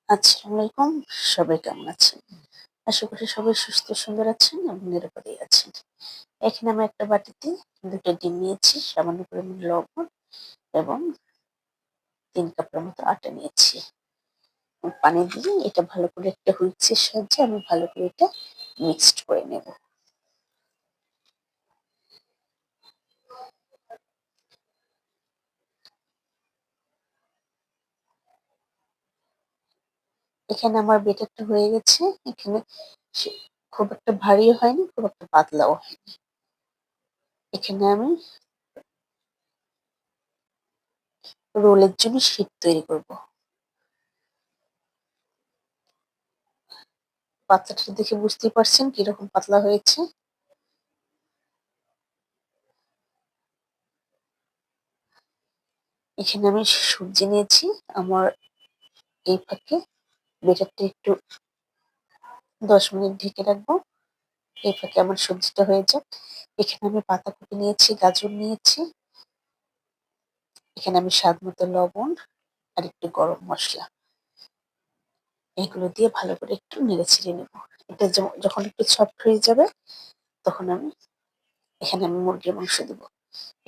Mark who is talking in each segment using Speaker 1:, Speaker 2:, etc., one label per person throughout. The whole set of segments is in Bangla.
Speaker 1: আসসালামু আলাইকুম। সবাই কেমন আছেন? আশা করি সবাই সুস্থ সুন্দর আছেন এবং নিরাপদেই আছেন। এখানে আমি একটা বাটিতে ২ টা ডিম নিয়েছি, সামান্য পরিমাণ লবণ এবং ৩ কাপের মতো আটা নিয়েছি। পানি দিয়ে এটা ভালো করে একটা হুইক্সের সাহায্যে আমি ভালো করে এটা মিক্সড করে নেব। এখানে আমার বেটারটা হয়ে গেছে। এখানে সে খুব একটা ভারীও হয়নি, খুব একটা পাতলাও হয়নি। এখানে আমি রোলের জন্য শিট তৈরি করব। পাতলাটা দেখে বুঝতেই পারছেন কিরকম পাতলা হয়েছে। এখানে আমি সবজি নিয়েছি। আমার এই ফাঁকে বেটারটা একটু ১০ মিনিট ঢেকে রাখবো। এই ফাঁকে আমার সবজিটা হয়ে যাক। এখানে আমি পাতাকপি নিয়েছি, গাজর নিয়েছি। এখানে আমি স্বাদ মতো লবণ আর একটু গরম মসলা এগুলো দিয়ে ভালো করে একটু নেড়েচেড়ে নেব। এটা যখন একটু সফট হয়ে যাবে তখন এখানে আমি মুরগির মাংস দিব।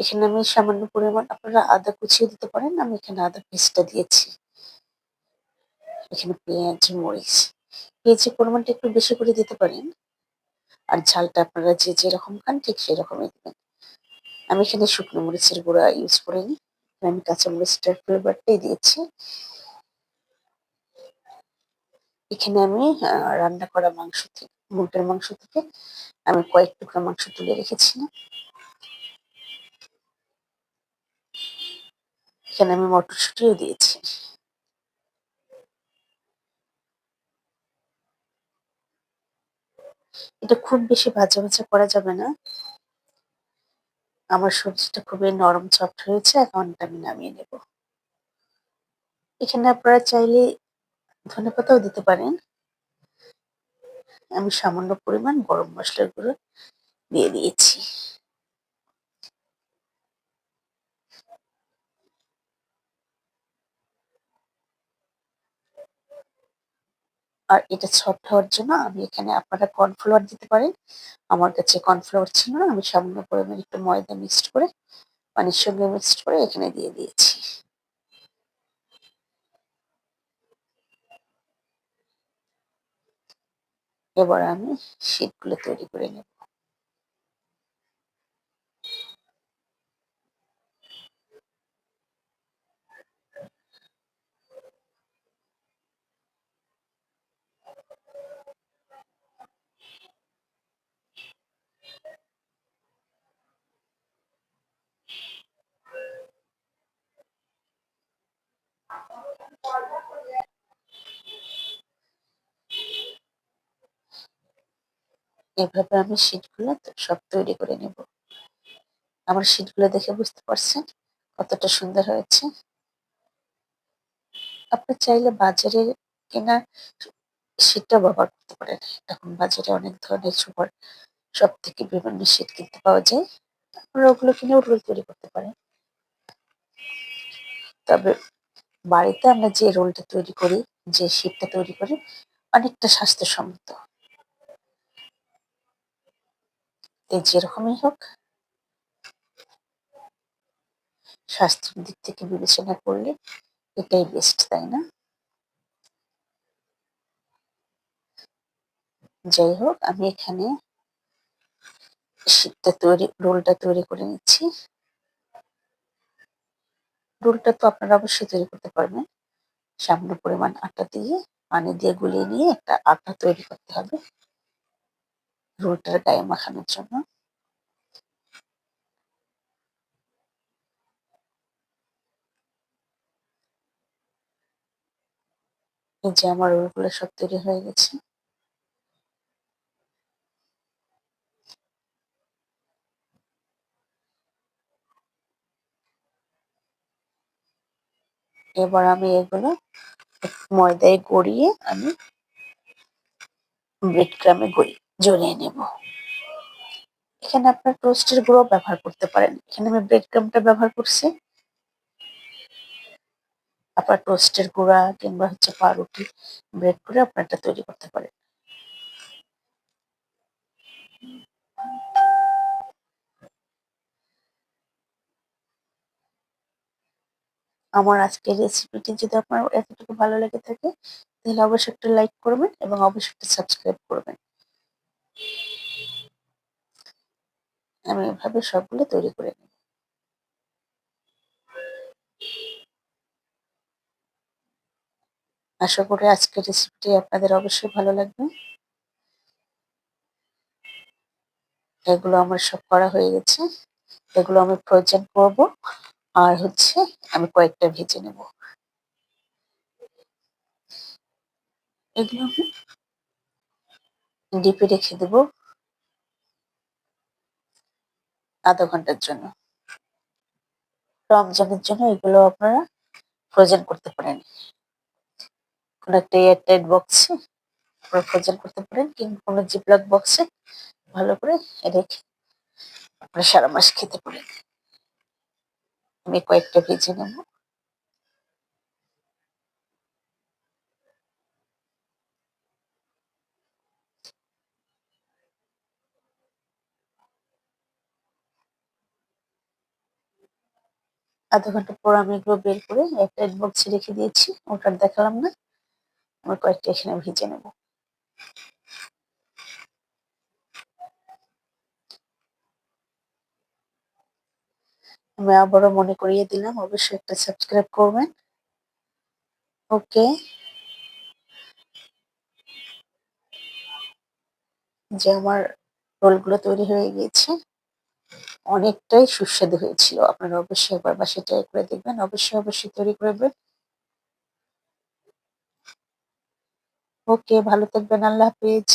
Speaker 1: এখানে আমি সামান্য পরিমাণ আপনারা আদা কুচিও দিতে পারেন। আমি এখানে আদা পেস্টটা দিয়েছি। এখানে পেঁয়াজ, মরিচ। পেঁয়াজের পরিমাণটা একটু বেশি করে দিতে পারেন। আর ঝালটা আপনারা যে যেরকম খান ঠিক সেরকমই দিবেন। আমি এখানে শুকনো মরিচের গুঁড়া ইউজ করিনি। আমি কাঁচা মরিচটার ফ্লেভারটাই দিয়েছি। এখানে আমি রান্না করা মুরগির মাংস থেকে আমি কয়েক টুকরা মাংস তুলে রেখেছিলাম। এখানে আমি মটরশুঁটিও দিয়েছি। এটা খুব বেশি ভাজা, ভাজা করা যাবে না। আমার সবজিটা খুবই নরম সফট হয়েছে। এখন এটা আমি নামিয়ে নেব। এখানে আপনারা চাইলে ধনেপাতাও দিতে পারেন। আমি সামান্য পরিমাণ গরম মসলার গুঁড়ো দিয়ে দিয়েছি। আর এটা সফট হওয়ার জন্য আমি এখানে আপনারা কর্নফ্লাওয়ার দিতে পারেন। আমার কাছে কর্নফ্লাওয়ার ছিল না। আমি সামান্য পরিমাণে একটু ময়দা মিক্সড করে পানির সঙ্গে মিক্সড করে এখানে দিয়ে দিয়েছি। এবার আমি শীটগুলো তৈরি করে নেব। এভাবে আমি শীটগুলো সব তৈরি করে নেব। আমার শীটগুলো দেখে বুঝতে পারছেন কতটা সুন্দর হয়েছে। আপনি চাইলে বাজারে কেনা শীটটাও ব্যবহার করতে পারেন। এখন বাজারে অনেক ধরনের সব থেকে বিভিন্ন শীট কিনতে পাওয়া যায়। আপনারা ওগুলো কিনেও রোল তৈরি করতে পারেন। তবে বাড়িতে আমরা যে রোলটা তৈরি করি, যে শীটটা তৈরি করি অনেকটা স্বাস্থ্যসম্মত। যেরকমই হোক স্বাস্থ্যের দিক থেকে বিবেচনা করলে এটাই বেস্ট, তাই না? যাই হোক আমি এখানে রোলটা তৈরি করে নিচ্ছি। রোলটা তো আপনারা অবশ্যই তৈরি করতে পারবেন। সামান্য পরিমাণ আটা দিয়ে পানি দিয়ে গুলিয়ে নিয়ে একটা আটা তৈরি করতে হবে রোলটার গায়ে মাখানোর জন্য। এই যে আমার রোলগুলো সব তৈরি হয়ে গেছে। এবার আমি এগুলো ময়দায় গড়িয়ে আমি ব্রেড ক্রামে জড়িয়ে নেব। এখানে আপনার টোস্টের গুঁড়ো ব্যবহার করতে পারেন। এখানে আমি ব্রেড ক্রামটা ব্যবহার করছি। আপনার টোস্টের গুঁড়া কিংবা হচ্ছে পাউরুটি ব্রেড করে আপনার এটা তৈরি করতে পারেন। আমার আজকের রেসিপিটি যদি আপনার এতটুকু ভালো লেগে থাকে তাহলে অবশ্যই একটা লাইক করবেন এবং অবশ্যই একটা সাবস্ক্রাইব করবেন। আমি এভাবে সবগুলো তৈরি করে নিই। আশা করি আজকের রেসিপিটি আপনাদের অবশ্যই ভালো লাগবে। এগুলো আমার সব করা হয়ে গেছে। এগুলো আমি ফ্রোজেন করব। আর হচ্ছে আমি কয়েকটা ভেজে নেব। এগুলো আমি ডিপে রেখে দেব ০.৫ ঘন্টার জন্য। রমজানের জন্য এগুলো আপনারা ফ্রোজেন করতে পারেন। কোনো একটা এয়ারটাইট বক্সে আপনারা ফ্রোজেন করতে পারেন কিংবা কোনো জিপলক বক্সে ভালো করে রেখে আপনারা সারা মাস খেতে পারেন। আমি কয়েকটা ভেজে নেব। ০.৫ ঘন্টা পর আমি এগুলো বের করে এয়ারটাইট বক্সে রেখে দিয়েছি। ওটা আর দেখালাম না। আমি কয়েকটা এখানে ভেজে নেব। আমি আবারও মনে করিয়ে দিলাম অবশ্যই একটা সাবস্ক্রাইব করবেন। ওকে। যে আমার রোলগুলো তৈরি হয়ে গিয়েছে। অনেকটাই সুস্বাদু হয়েছিল। আপনারা অবশ্যই একবার বাসায় ট্রাই করে দেখবেন। অবশ্যই তৈরি করবেন। ওকে, ভালো থাকবেন। আল্লাহ হাফেজ।